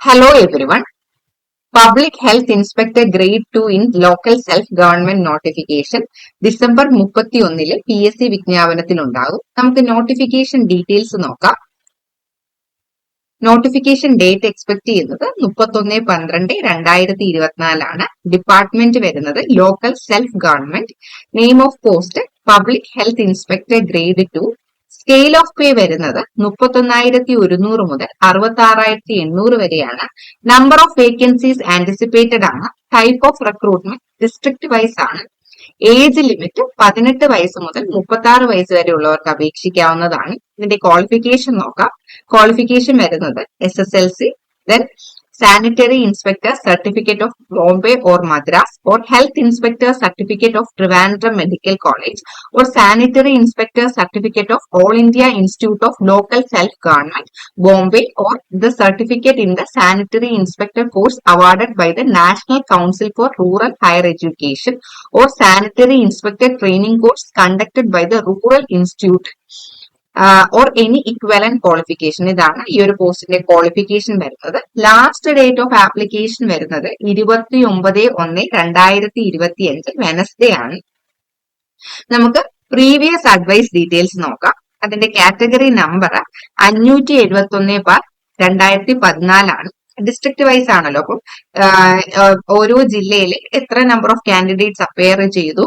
Hello everyone. Public Health Inspector Grade 2 in Local Self-Government Notification December 31 PSC വിജ്ഞാപനത്തിലുണ്ടാകും. നമുക്ക് notification details നോക്കാം. Notification date expect ചെയ്യുന്നത് 31/12/2024 ആണ്. Department വരുന്നത് local self government. Name of post public health inspector grade 2. Scale of pay വരുന്നത് 31,100 മുതൽ 66,800 വരെയാണ്. Number of vacancies anticipated ആണ്. Type of recruitment district vice ആണ്. ഏജ് ലിമിറ്റ് 18 വയസ്സ് മുതൽ 36 വയസ്സ് വരെ ഉള്ളവർക്ക് അപേക്ഷിക്കാവുന്നതാണ്. ഇതിന്റെ ക്വാളിഫിക്കേഷൻ നോക്കാം. ക്വാളിഫിക്കേഷൻ വരുന്നത് SSLC, then Sanitary Inspector Certificate of Bombay or Madras, or Health Inspector Certificate of Trivandrum Medical College, or Sanitary Inspector Certificate of All India Institute of Local Self-Government, Bombay, or the certificate in the Sanitary Inspector course awarded by the National Council for Rural Higher Education, or Sanitary Inspector Training course conducted by the Rural Institute. Or any equivalent qualification. ഇതാണ് ഈ ഒരു പോസ്റ്റിന്റെ qualification വരുന്നത്. Last date of application വരുന്നത് 29/1/2025 Wednesday ആണ്. നമുക്ക് previous advice details നോക്കാം. അതിന്റെ കാറ്റഗറി നമ്പർ 571/2014 ആണ്. ഡിസ്ട്രിക്ട് വൈസ് ആണല്ലോ. അപ്പം ഓരോ ജില്ലയിൽ എത്ര നമ്പർ ഓഫ് കാൻഡിഡേറ്റ്സ് അപ്പയർ ചെയ്തു,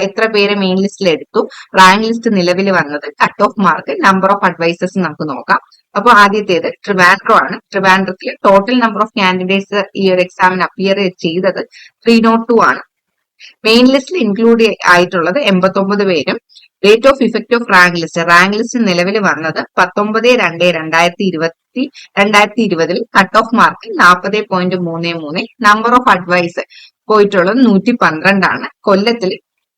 എത്ര പേര് മെയിൻ ലിസ്റ്റിൽ എടുത്തു, റാങ്ക് ലിസ്റ്റ് നിലവിൽ വന്നത്, cut off mark, number of advisers നമുക്ക് നോക്കാം. അപ്പൊ ആദ്യത്തേത് ട്രിവാൻഡ്രം ആണ്. ട്രിവാൻഡ്രത്തിൽ ടോട്ടൽ നമ്പർ ഓഫ് കാൻഡിഡേറ്റ്സ് ഈ ഒരു എക്സാമിന് അപ്പിയർ ചെയ്തത് 302 ആണ്. മെയിൻ ലിസ്റ്റിൽ ഇൻക്ലൂഡ് ആയിട്ടുള്ളത് 89 പേരും. Date of effect of rank list നിലവിൽ വന്നത് 19/2/2020. Cut off mark 40.33. Number of advice പോയിട്ടുള്ളത് 112 ആണ്.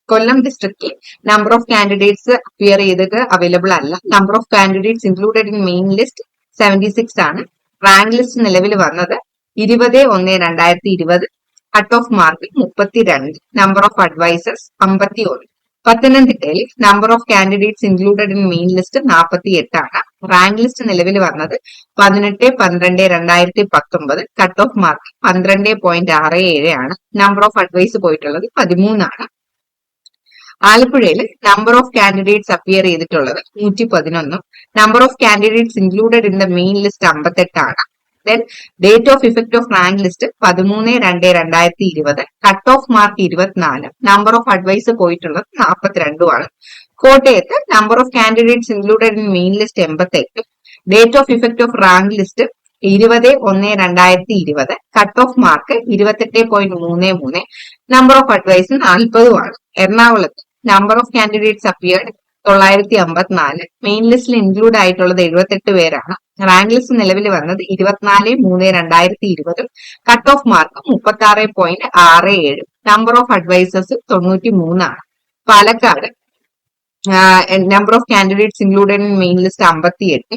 കൊല്ലം ഡിസ്ട്രിക്റ്റിൽ നമ്പർ ഓഫ് കാൻഡിഡേറ്റ്സ് അപ്പിയർ ചെയ്തത് അവൈലബിൾ അല്ല. Number of candidates included in main list 76 ആണ്. റാങ്ക് ലിസ്റ്റ് നിലവിൽ വന്നത് 20/1/2020. Cut off mark 32. Number of advisors 51. പത്തനംതിട്ടയിൽ number of candidates included in main list 48 ആണ്. റാങ്ക് ലിസ്റ്റ് നിലവിൽ വന്നത് 18/12/2019. കട്ട് ഓഫ് മാർക്ക് 12.67 ആണ്. നമ്പർ ഓഫ് അഡ്വൈസ് പോയിട്ടുള്ളത് 13 ആണ്. ആലപ്പുഴയിൽ നമ്പർ ഓഫ് കാൻഡിഡേറ്റ്സ് അപ്പിയർ ചെയ്തിട്ടുള്ളത് 111. Number of candidates included in the main list 58 ആണ്. Then date of effect of rank list 13/2/2020. Cut off mark 24. Number of advice പോയിട്ടുള്ളത് 42 ആണ്. കോട്ടയത്ത് number of candidates included in main list 88. Date of effect of rank list 20/1/2020. Cut off mark 28.33. Number of advice 40 ആണ്. എറണാകുളത്ത് number of candidates appeared 954. Main ലിസ്റ്റിൽ include ആയിട്ടുള്ളത് 78 പേരാണ്. Rank list നിലവിൽ വന്നത് 24/3/2020. Cut off mark 36.67. Number of advisers 93 ആണ്. Palakkad number of candidates included in main list 58.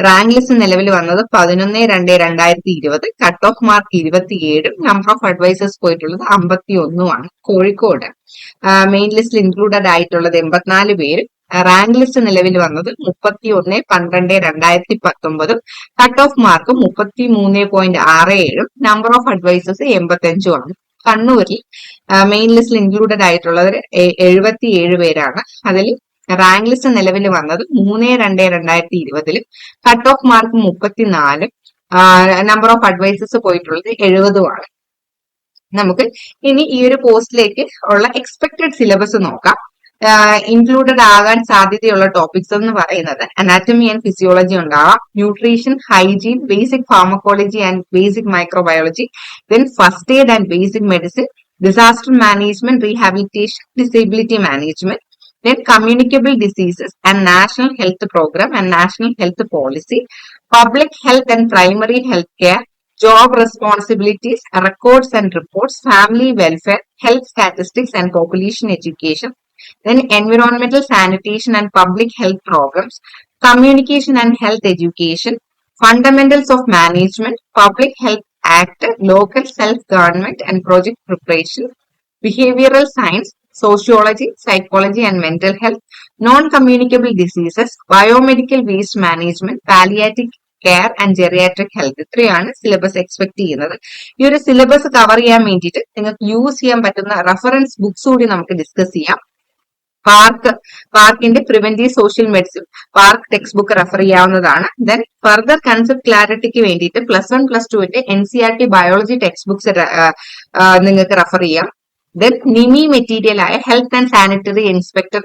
Rank list നിലവിൽ വന്നത് 11/2/2020. Cut off mark 27. Number of advisers പോയിട്ടുള്ളത് 51 ആണ്. കോഴിക്കോട് മെയിൻ ലിസ്റ്റിൽ ഇൻക്ലൂഡഡ് ആയിട്ടുള്ളത് 84 പേര്. റാങ്ക് ലിസ്റ്റ് നിലവിൽ വന്നത് 31/12/2019. Cut off mark 33.67. Number of advisers 85 ആണ്. കണ്ണൂരിൽ മെയിൻ ലിസ്റ്റിൽ ഇൻക്ലൂഡഡ് ആയിട്ടുള്ളത് 77 പേരാണ്. അതിൽ റാങ്ക് ലിസ്റ്റ് നിലവിൽ വന്നത് 3/2/2020. Cut off mark 34. Number of advisers പോയിട്ടുള്ളത് 70 ആണ്. നമുക്ക് ഇനി ഈ ഒരു പോസ്റ്റിലേക്ക് ഉള്ള എക്സ്പെക്ടഡ് സിലബസ് നോക്കാം. ഇൻക്ലൂഡഡ് ആകാൻ സാധ്യതയുള്ള ടോപ്പിക്സ് എന്ന് പറയുന്നത് അനാറ്റമി ആൻഡ് ഫിസിയോളജി ഉണ്ടാവാം, nutrition, hygiene, basic pharmacology and basic microbiology, then first aid and basic medicine, disaster management, rehabilitation, disability management, then communicable diseases and national health program and national health policy, public health and primary health care, job responsibilities, records and reports, family welfare, health statistics and population education, then environmental sanitation and public health programs, communication and health education, fundamentals of management, public health act, local self-government and project preparation, behavioral science, sociology, psychology and mental health, non-communicable diseases, biomedical waste management, palliative care and geriatric health. ഇത്രയാണ് syllabus expect ചെയ്യുന്നത്. ഈ ഒരു syllabus cover ചെയ്യാൻ വേണ്ടിയിട്ട് നിങ്ങൾക്ക് use ചെയ്യാൻ പറ്റുന്ന reference books കൂടി നമുക്ക് ഡിസ്കസ് ചെയ്യാം. പാർക്കിന്റെ preventive social medicine Park text book refer ചെയ്യാവുന്നതാണ്. ദെൻ ഫർദർ കൺസെപ്റ്റ് ക്ലാരിറ്റിക്ക് വേണ്ടിയിട്ട് +1 +2 NCERT ബയോളജി ടെക്സ്റ്റ് ബുക്സ് നിങ്ങൾക്ക് റെഫർ ചെയ്യാം. ദെൻ നിമി മെറ്റീരിയൽ ആയ ഹെൽത്ത് ആൻഡ് സാനിറ്ററി ഇൻസ്പെക്ടർ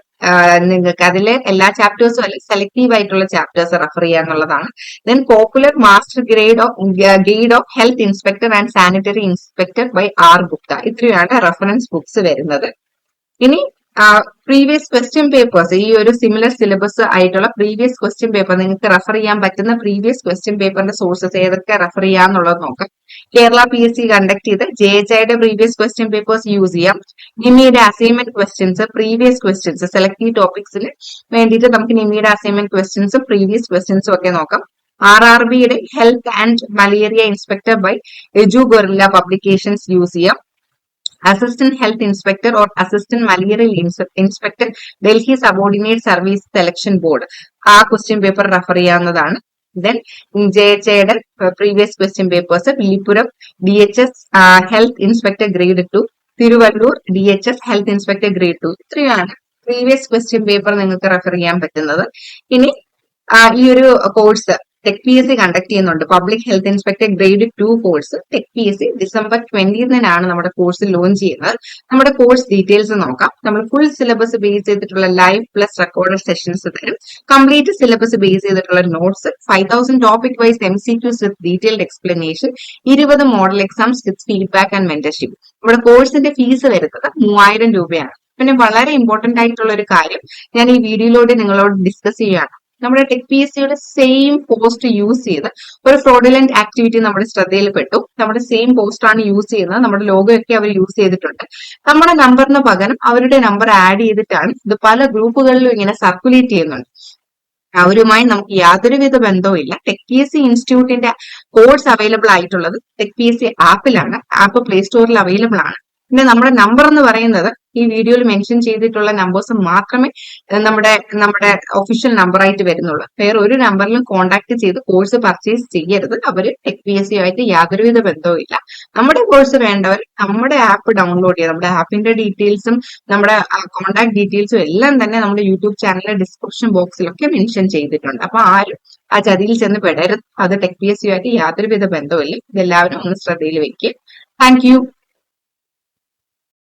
നിങ്ങൾക്ക് അതിലെ എല്ലാ ചാപ്റ്റേഴ്സും അല്ലെങ്കിൽ സെലക്റ്റീവ് ആയിട്ടുള്ള ചാപ്റ്റേഴ്സ് റെഫർ ചെയ്യാന്നുള്ളതാണ്. Then popular master guide of health inspector and sanitary inspector by R Gupta. ഇത്രയാണ് റെഫറൻസ് ബുക്സ് വരുന്നത്. ഇനി പ്രീവിയസ് ക്വസ്റ്റ്യൻ പേപ്പേഴ്സ്, ഈ ഒരു സിമിലർ സിലബസ് ആയിട്ടുള്ള പ്രീവിയസ് ക്വസ്റ്റ്യൻ പേപ്പർ നിങ്ങൾക്ക് റെഫർ ചെയ്യാൻ പറ്റുന്ന പ്രീവിയസ് ക്വസ്റ്റ്യൻ പേപ്പറിന്റെ സോഴ്സസ് ഏതൊക്കെ റെഫർ ചെയ്യാന്നുള്ളത് നോക്കാം. കേരള PSC കണ്ടക്ട് ചെയ്ത് JHIയുടെ പ്രീവിയസ് ക്വസ്റ്റ്യൻ പേപ്പേഴ്സ് യൂസ് ചെയ്യാം. നിമിയുടെ assignment questions, previous questions, selective ടോപ്പിക്സിന് വേണ്ടിയിട്ട് നമുക്ക് നിമിയുടെ അസൈൻമെന്റ് ക്വസ്റ്റ്യൻസും പ്രീവിയസ് ക്വസ്റ്റ്യൻസും ഒക്കെ നോക്കാം. RRBയുടെ health and malaria inspector by Edu Gorilla publications use ചെയ്യാം. Assistant health inspector or assistant malarial inspector Delhi subordinate service selection board, ആ ക്വസ്റ്റ്യൻ പേപ്പർ റെഫർ ചെയ്യാവുന്നതാണ്. Then JHIയുടെ previous question papers, Villupuram DHS health inspector grade 2, Tiruvallur DHS health inspector grade 2. ഇത്രയാണ് previous question paper നിങ്ങൾക്ക് refer ചെയ്യാൻ പറ്റുന്നത്. ഇനി ഈ ഒരു കോഴ്സ് ടെക് PSC കണ്ടക്ട് ചെയ്യുന്നുണ്ട്. Public health inspector grade 2 course tech PSC December 20 നമ്മുടെ കോഴ്സ് ലോഞ്ച് ചെയ്യുന്നത്. നമ്മുടെ കോഴ്സ് ഡീറ്റെയിൽസ് നോക്കാം. നമ്മൾ ഫുൾ സിലബസ് ബേസ് ചെയ്തിട്ടുള്ള ലൈവ് പ്ലസ് റെക്കോർഡഡ് സെഷൻസ് തരും. കംപ്ലീറ്റ് സിലബസ് ബേസ് ചെയ്തിട്ടുള്ള notes, 5000 topic wise MCQs with detailed explanation, 20 model exams with feedback and mentorship. നമ്മുടെ കോഴ്സിന്റെ ഫീസ് വരുന്നത് 3000 രൂപയാണ്. പിന്നെ വളരെ ഇമ്പോർട്ടന്റ് ആയിട്ടുള്ള ഒരു കാര്യം ഞാൻ ഈ വീഡിയോയിലൂടെ നിങ്ങളോട് ഡിസ്കസ് ചെയ്യുകയാണ്. നമ്മുടെ ടെക് PSCയുടെ സെയിം പോസ്റ്റ് യൂസ് ചെയ്ത് ഒരു ഫ്രോഡുലന്റ് ആക്ടിവിറ്റി നമ്മുടെ ശ്രദ്ധയിൽപ്പെട്ടു. നമ്മുടെ സെയിം പോസ്റ്റ് ആണ് യൂസ് ചെയ്യുന്നത്. നമ്മുടെ ലോഗോ ഒക്കെ അവർ യൂസ് ചെയ്തിട്ടുണ്ട്. നമ്മുടെ നമ്പറിന് പകരം അവരുടെ നമ്പർ ആഡ് ചെയ്തിട്ടാണ് ഇത് പല ഗ്രൂപ്പുകളിലും ഇങ്ങനെ സർക്കുലേറ്റ് ചെയ്യുന്നുണ്ട്. അവരുമായി നമുക്ക് യാതൊരുവിധ ബന്ധവും ഇല്ല. ടെക് PSC ഇൻസ്റ്റിറ്റ്യൂട്ടിന്റെ കോഴ്സ് അവൈലബിൾ ആയിട്ടുള്ളത് ടെക് PSC ആപ്പിലാണ്. ആപ്പ് പ്ലേ സ്റ്റോറിൽ അവൈലബിൾ ആണ്. പിന്നെ നമ്മുടെ നമ്പർ എന്ന് പറയുന്നത് ഈ വീഡിയോയിൽ മെൻഷൻ ചെയ്തിട്ടുള്ള നമ്പേഴ്സ് മാത്രമേ നമ്മുടെ ഒഫീഷ്യൽ നമ്പർ ആയിട്ട് വരുന്നുള്ളൂ. വേറെ ഒരു നമ്പറിലും കോൺടാക്ട് ചെയ്ത് കോഴ്സ് പർച്ചേസ് ചെയ്യരുത്. അവർ ടെക് PSC ആയിട്ട് യാതൊരുവിധ ബന്ധവും ഇല്ല. നമ്മുടെ കോഴ്സ് വേണ്ടവർ നമ്മുടെ ആപ്പ് ഡൗൺലോഡ് ചെയ്യുക. നമ്മുടെ ആപ്പിന്റെ ഡീറ്റെയിൽസും നമ്മുടെ കോൺടാക്ട് ഡീറ്റെയിൽസും എല്ലാം തന്നെ നമ്മുടെ യൂട്യൂബ് ചാനലിലെ ഡിസ്ക്രിപ്ഷൻ ബോക്സിലൊക്കെ മെൻഷൻ ചെയ്തിട്ടുണ്ട്. അപ്പൊ ആരും ആ ചതിയിൽ ചെന്ന് പെടരുത്. അത് ടെക് PSC ആയിട്ട് യാതൊരുവിധ ബന്ധവും ഇല്ല. ഇതെല്ലാവരും ഒന്ന് ശ്രദ്ധയിൽ വെക്കുക. Thank you.